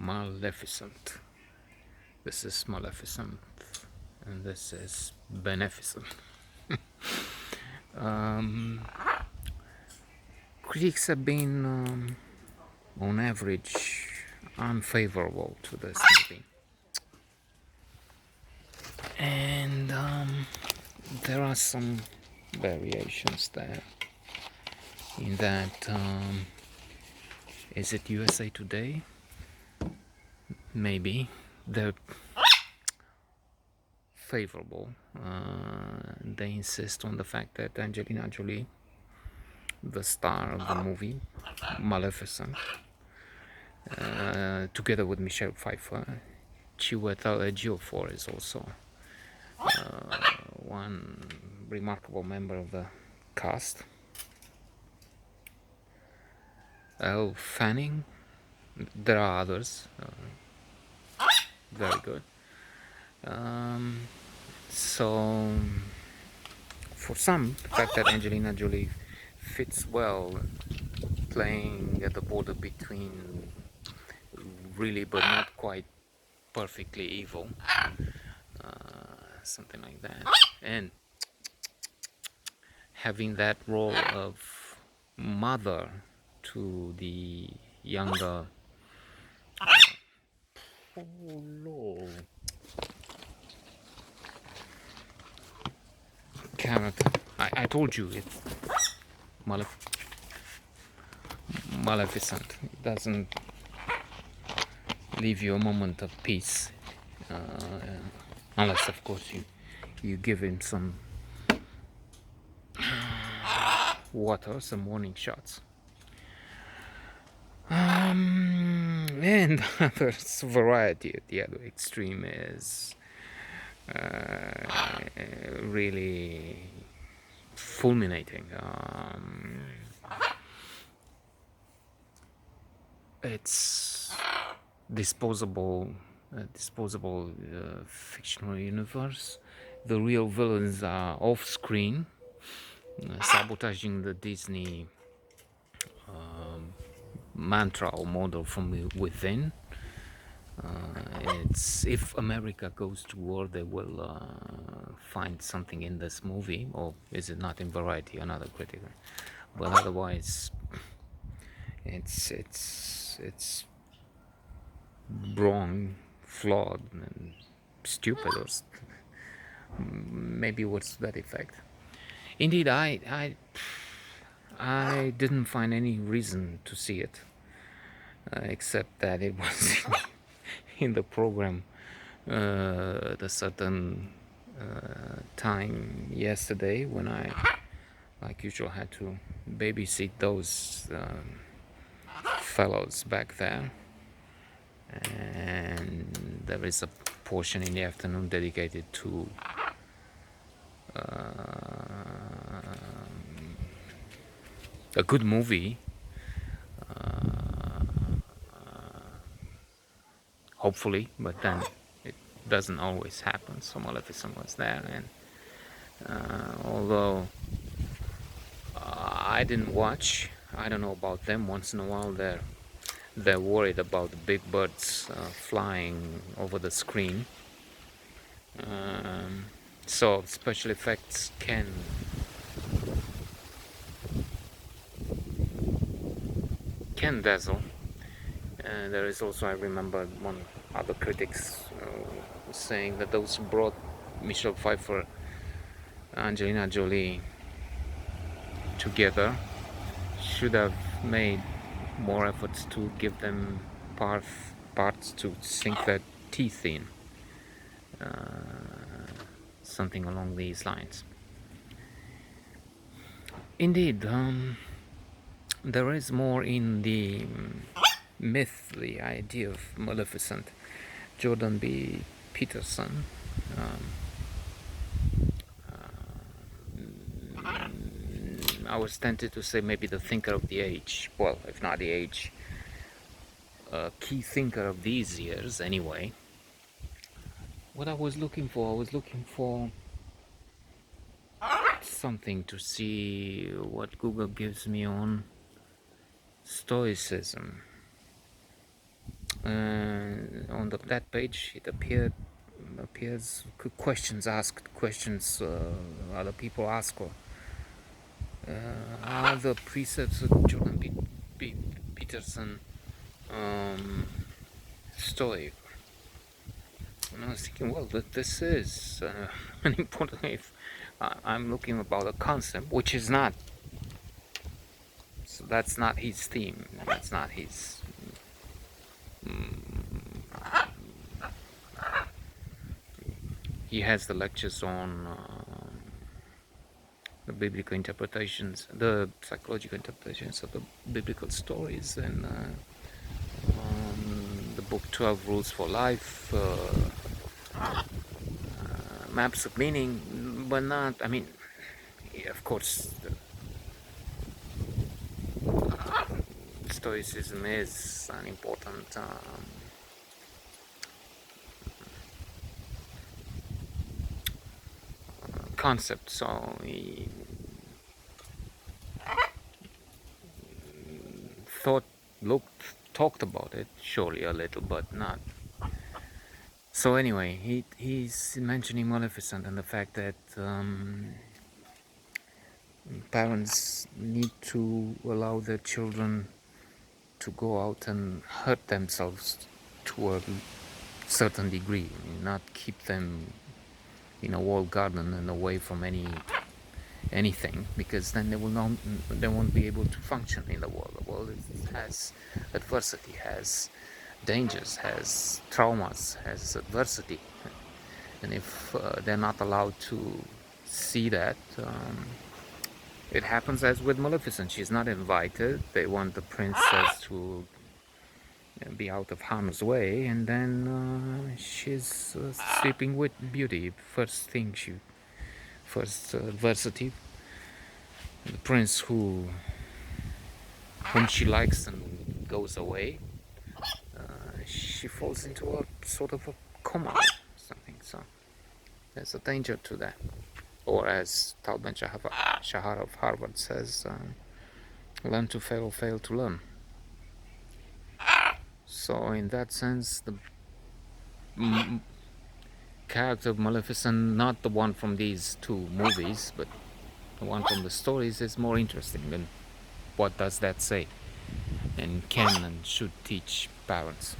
Maleficent. This is Maleficent, and this is Beneficent. um, Critics have been, on average, unfavorable to this movie, and there are some variations there. In that, is it USA Today? Maybe they're favorable. They insist on the fact that Angelina Jolie, the star of the movie Maleficent, together with Michelle Pfeiffer, Chiwetel Ejiofor is also one remarkable member of the cast. Elle Fanning, there are others, very good. So for some, the fact that Angelina Jolie fits well playing at the border between really but not quite perfectly evil, something like that, and having that role of mother to the younger character. I told you it's Maleficent. It doesn't leave you a moment of peace, unless of course you give him some water, some warning shots. And there's variety at the other extreme is really fulminating. It's disposable fictional universe. The real villains are off screen, sabotaging the Disney mantra or model from within. It's if America goes to war, they will find something in this movie, or is it not in Variety, another critic? But otherwise, it's wrong, flawed, and stupid, or maybe words to that effect. Indeed, I didn't find any reason to see it, except that it was in the program at a certain time yesterday when I, like usual, had to babysit those fellows back there, and there is a portion in the afternoon dedicated to a good movie, hopefully, but then it doesn't always happen. So Maleficent was there, and although I didn't watch, I don't know about them. Once in a while, they're worried about the big birds flying over the screen. So special effects can dazzle. There is also, I remember one other critics saying that those who brought Michelle Pfeiffer, Angelina Jolie together should have made more efforts to give them parts to sink their teeth in, something along these lines. Indeed, there is more in the myth, the idea of Maleficent. Jordan B. Peterson, I was tempted to say maybe the thinker of the age, well, if not the age, key thinker of these years anyway. What I was looking for something to see what Google gives me on Stoicism. And on that page it appears questions asked, questions other people ask, or are the precepts of Jordan Peterson story. And I was thinking, well, this is an important. If I'm looking about a concept, which is not. So that's not his theme. That's not his. He has the lectures on the biblical interpretations, the psychological interpretations of the biblical stories, and the book 12 Rules for Life, maps of meaning, but not. I mean, yeah, of course, Stoicism is an important concept. So he talked about it surely a little, but not. So anyway, he's mentioning Maleficent and the fact that parents need to allow their children to go out and hurt themselves to a certain degree, not keep them in a walled garden and away from anything, because then they won't be able to function in the world. The world has adversity, has dangers, has traumas, has adversity, and if they're not allowed to see that, it happens as with Maleficent. She's not invited. They want the princess to be out of harm's way, and then she's sleeping with Beauty. First adversity. The prince whom she likes and goes away, she falls into a sort of a coma or something. So there's a danger to that. Or as Tal Ben Shahar of Harvard says, learn to fail or fail to learn. So in that sense, the character of Maleficent, not the one from these two movies, but the one from the stories, is more interesting. And what does that say? And can and should teach parents.